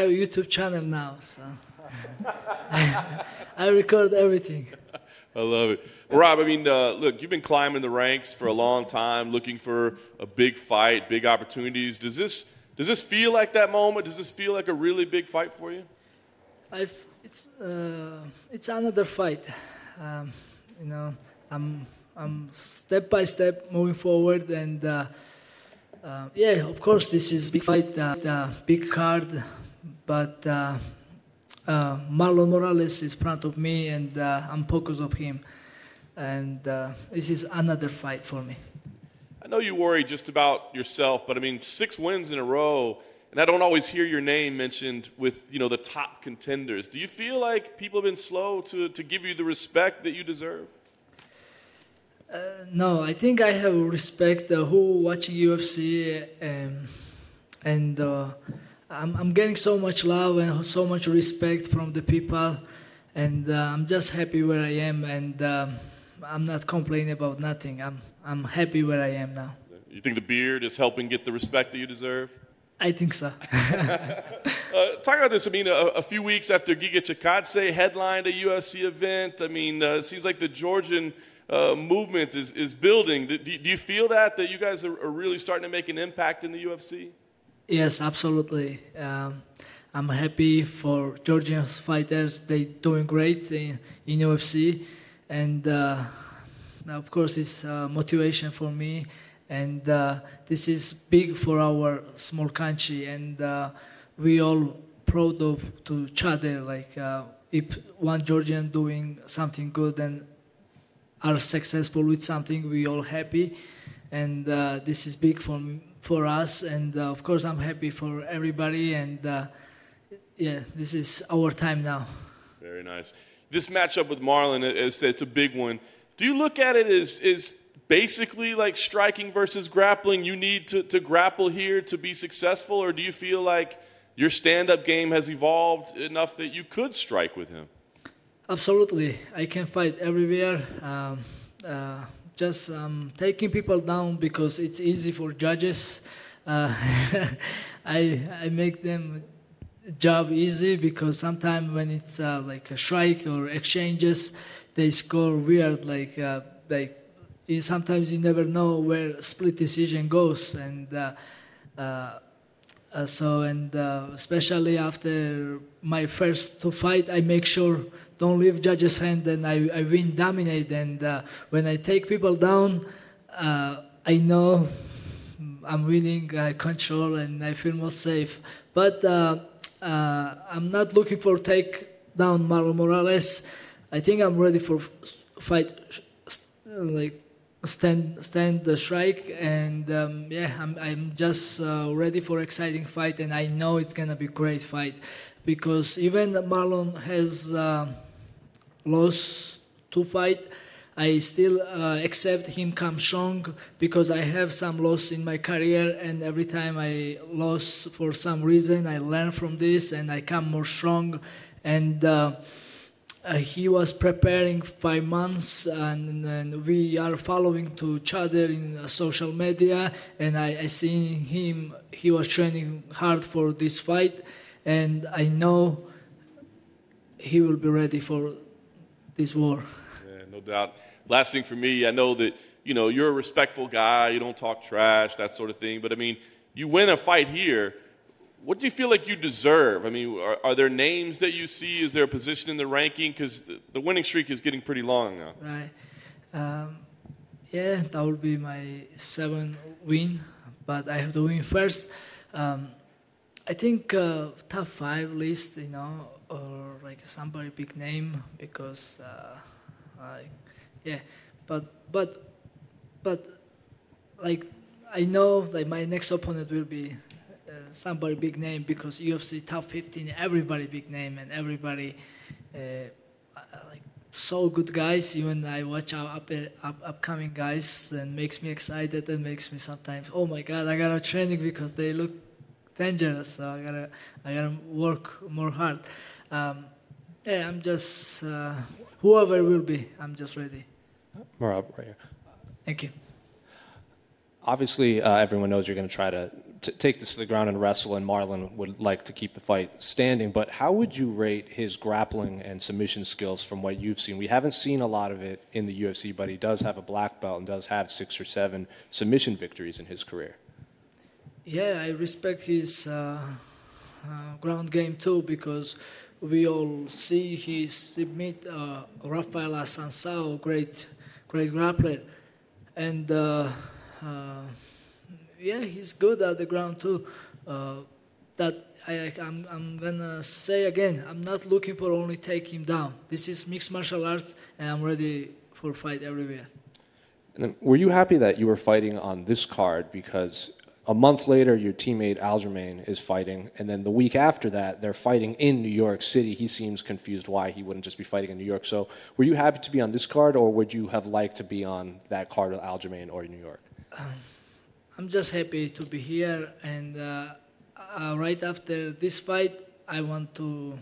have a YouTube channel now, so I record everything. I love it. Well, Rob, I mean, look, you've been climbing the ranks for a long time, looking for a big fight, big opportunities. Does this feel like that moment? Does this feel like a really big fight for you? It's another fight. You know, I'm step by step moving forward, and yeah, of course, this is big fight, big card, but Marlonem Moraesem is in front of me, and I'm focused on him, and this is another fight for me. I know you worry just about yourself, but I mean, 6 wins in a row, and I don't always hear your name mentioned with, you know, the top contenders. Do you feel like people have been slow to give you the respect that you deserve? No, I think I have respect who watching UFC, and I'm getting so much love and so much respect from the people, and I'm just happy where I am, and I'm not complaining about nothing. I'm happy where I am now. You think the beard is helping get the respect that you deserve? I think so. Talk about this. I mean, a few weeks after Giga Chikadze headlined a UFC event, I mean, it seems like the Georgian movement is building. Do you feel that you guys are really starting to make an impact in the UFC? Yes, absolutely. I'm happy for Georgian fighters. They're doing great in UFC, and of course, it's motivation for me. And this is big for our small country, and we all proud of to each other. Like if one Georgian doing something good and are successful with something, we all happy, and this is big for us. And of course, I'm happy for everybody. And yeah, this is our time now. Very nice. This matchup with Marlon, it's a big one. Do you look at it as basically like striking versus grappling? You need to grapple here to be successful, or do you feel like your stand-up game has evolved enough that you could strike with him? Absolutely. I can fight everywhere. Just taking people down because it's easy for judges. I make them job easy because sometimes when it's like a strike or exchanges, they score weird. Sometimes you never know where split decision goes, and especially after my first 2 fights, I make sure don't leave judges' hand, and I win, dominate. And when I take people down, I know I'm winning, I control, and I feel most safe. But I'm not looking for take down Marlonem Moraesem. I think I'm ready for fight, like stand the strike, and yeah, I'm just ready for exciting fight, and I know it's gonna be great fight because even Marlon has lost 2 fights. I still accept him come strong because I have some loss in my career, and every time I lost for some reason, I learn from this and I come more strong. And he was preparing 5 months, and we are following to each other in social media, and I see him, he was training hard for this fight, and I know he will be ready for this war. Yeah, no doubt. Last thing for me, I know that, you know, you're a respectful guy, you don't talk trash, that sort of thing, but I mean, you win a fight here. What do you feel like you deserve? I mean, are there names that you see? Is there a position in the ranking? Because the winning streak is getting pretty long now. Right. Yeah, that will be my 7th win, but I have to win first. I think top 5 list, you know, or like somebody big name, because yeah, but like I know like my next opponent will be somebody big name, because UFC top 15, everybody big name, and everybody like so good guys. Even I watch our upcoming guys, and makes me excited and makes me sometimes, oh my God, I gotta training because they look dangerous. So I gotta work more hard. Yeah, I'm just whoever will be, I'm just ready. Merab, right here. Thank you. Obviously, everyone knows you're going to try to take this to the ground and wrestle, and Marlon would like to keep the fight standing. But how would you rate his grappling and submission skills from what you've seen? We haven't seen a lot of it in the UFC, but he does have a black belt and does have 6 or 7 submission victories in his career. Yeah, I respect his ground game too, because we all see he submit Rafael Assunção, great grappler, and yeah, he's good at the ground too. That I'm gonna say again, I'm not looking for only take him down. This is mixed martial arts, and I'm ready for fight everywhere. And then, were you happy that you were fighting on this card? Because a month later, your teammate Aljamain is fighting, and then the week after that, they're fighting in New York City. He seems confused why he wouldn't just be fighting in New York. So were you happy to be on this card, or would you have liked to be on that card with Aljamain or New York? I'm just happy to be here, and right after this fight, I want to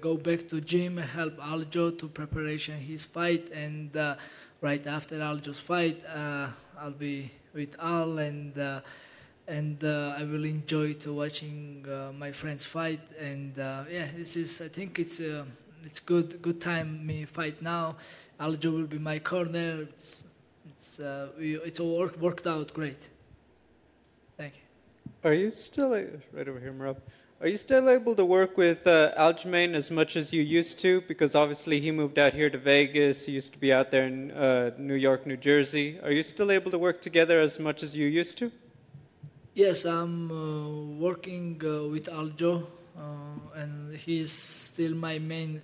go back to gym, help Aljo to preparation his fight, and right after Aljo's fight, I'll be with Al, and I will enjoy to watching my friends fight, and yeah, this is, I think it's good time me fight now. Aljo will be my corner. It's all worked out great. Thank you. Are you still, right over here, Merab, are you still able to work with Aljamain as much as you used to? Because obviously he moved out here to Vegas, he used to be out there in New York, New Jersey. Are you still able to work together as much as you used to? Yes, I'm working with Aljo, and he's still my main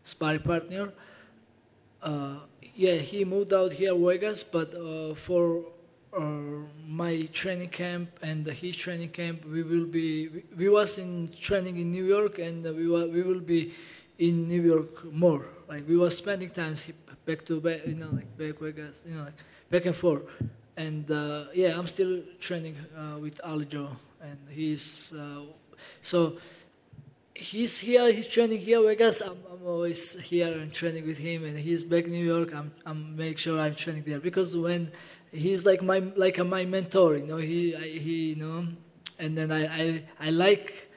sparring partner. Yeah, he moved out here Vegas, but for my training camp and his training camp, we was in training in New York, and we will be in New York more. Like we was spending times back to back, like back Vegas, like back and forth. And yeah, I'm still training with Aljo, and he's so. He's here. He's training here, Vegas. I'm always here and training with him, and he's back in New York. I'm make sure I'm training there, because when he's like my mentor, he and then I like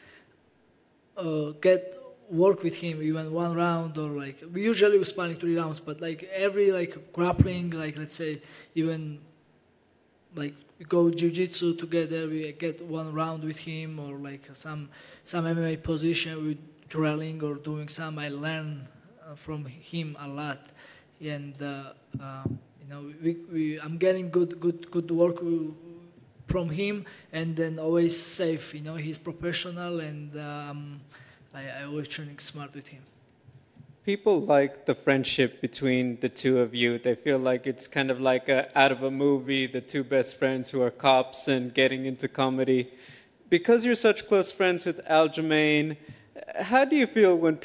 get work with him even 1 round, or like we usually sparring 3 rounds, but like every like grappling, like let's say even like we go jiu-jitsu together, we get 1 round with him, or like some MMA position with drilling or doing some. I learn from him a lot, and I'm getting good work from him, and then always safe. He's professional, and I always training smart with him. People like the friendship between the two of you. They feel like it's kind of like out of a movie, the 2 best friends who are cops and getting into comedy. Because you're such close friends with Aljamain, how do you feel when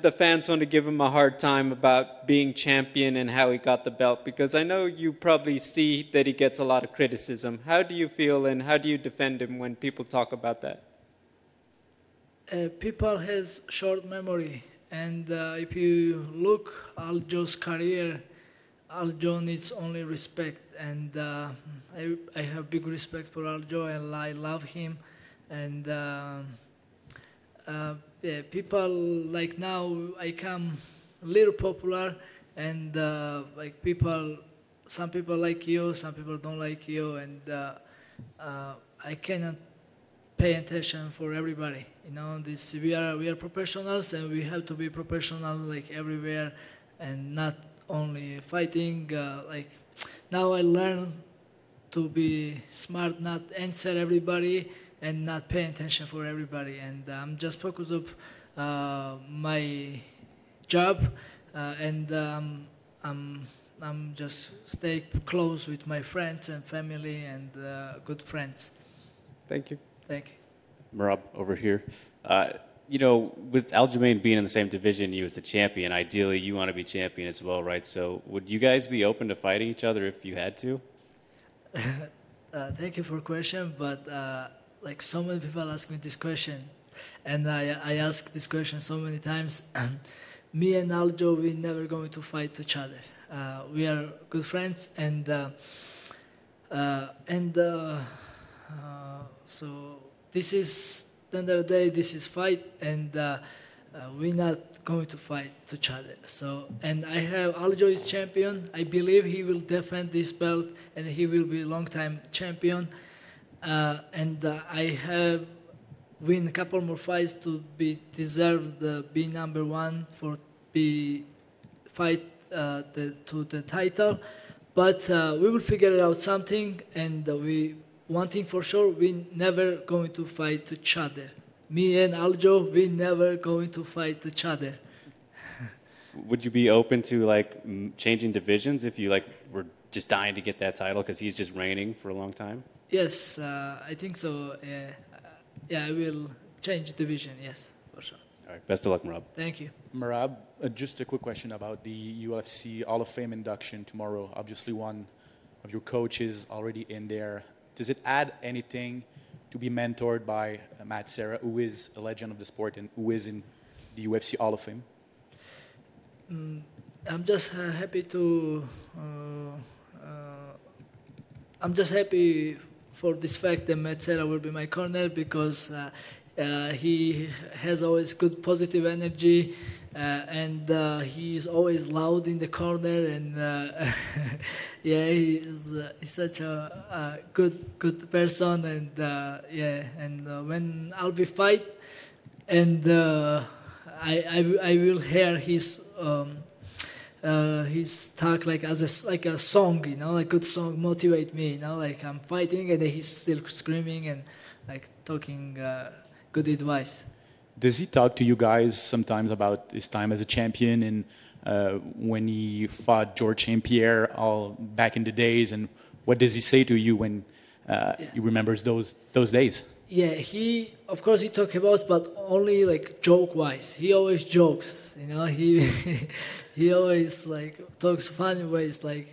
the fans want to give him a hard time about being champion and how he got the belt? Because I know you probably see that he gets a lot of criticism. How do you feel, and how do you defend him when people talk about that? People has short memory. And if you look Aljo's career, Aljo needs only respect, and I have big respect for Aljo, and I love him. And yeah, people like now I come a little popular, and like some people like you, some people don't like you, and I cannot pay attention for everybody. We are professionals, and we have to be professional like everywhere, and not only fighting. Like now I learn to be smart, not answer everybody, and not pay attention for everybody. And I'm just focused on my job, and I'm just stay close with my friends and family and good friends. Thank you. Thank you. Merab, over here. With Aljamain being in the same division, you as the champion, ideally you want to be champion as well, right? So would you guys be open to fighting each other if you had to? Thank you for the question, but like so many people ask me this question, and I ask this question so many times. Me and Aljo, we never going to fight each other. We are good friends, and So this is the end of the day. This is fight, and we're not going to fight each other. So, and I have Aljo is champion. I believe he will defend this belt, and he will be a long-time champion. I have win a couple more fights to be deserved be number one for be fight to the title. But we will figure out something, and one thing for sure, we never going to fight each other. Me and Aljo, we never going to fight each other. Would you be open to changing divisions if you were just dying to get that title because he's just reigning for a long time? Yes, I think so. I will change division. Yes, for sure. All right, best of luck, Merab. Thank you. Merab, just a quick question about the UFC Hall of Fame induction tomorrow. Obviously, one of your coaches already in there. Does it add anything to be mentored by Matt Serra, who is a legend of the sport and who is in the UFC Hall of Fame? I'm just happy to. I'm just happy for this fact that Matt Serra will be my corner because he has always good positive energy and he's always loud in the corner and he's such a good person and when I'll be fight and I will hear his talk like a song, like good song motivate me, like I'm fighting and he's still screaming and like talking good advice. Does he talk to you guys sometimes about his time as a champion and when he fought George St. Pierre all back in the days, and what does he say to you when he remembers those days? Yeah, of course he talk about, but only like joke wise. He always jokes, he always like talks funny ways, like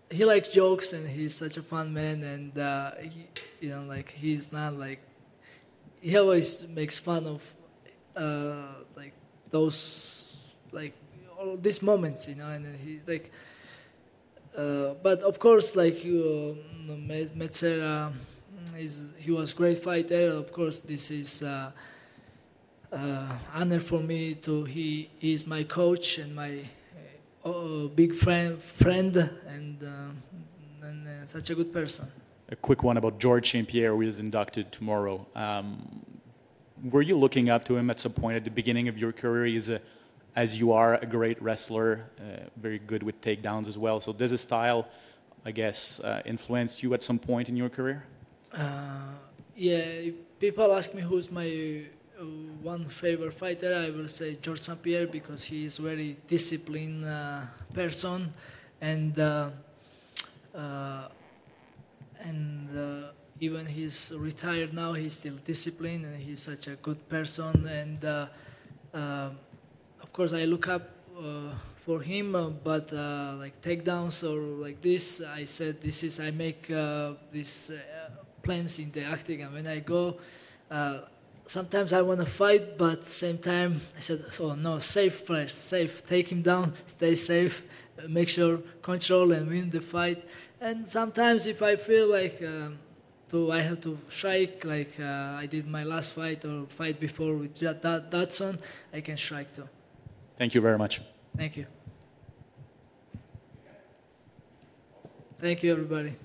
he likes jokes and he's such a fun man and he's not like, he always makes fun of like those like all these moments, and he like. But of course, like Matt Serra, he was a great fighter. Of course, this is honor for me to he is my coach and my big friend and such a good person. A quick one about George St. Pierre, who is inducted tomorrow. Were you looking up to him at some point at the beginning of your career? As you are a great wrestler, very good with takedowns as well. So does his style, I guess, influence you at some point in your career? Yeah, people ask me who's my one favorite fighter. I will say George St. Pierre because he is very disciplined person and even he's retired now, he's still disciplined and he's such a good person and of course I look up for him but like takedowns or like this, I said I make these plans in the octagon when I go. Sometimes I want to fight, but at the same time I said, oh no, safe first, safe, take him down, stay safe, make sure, control and win the fight. And sometimes if I feel like I have to strike, like I did my last fight or fight before with Dodson, I can strike too. Thank you very much. Thank you. Thank you, everybody.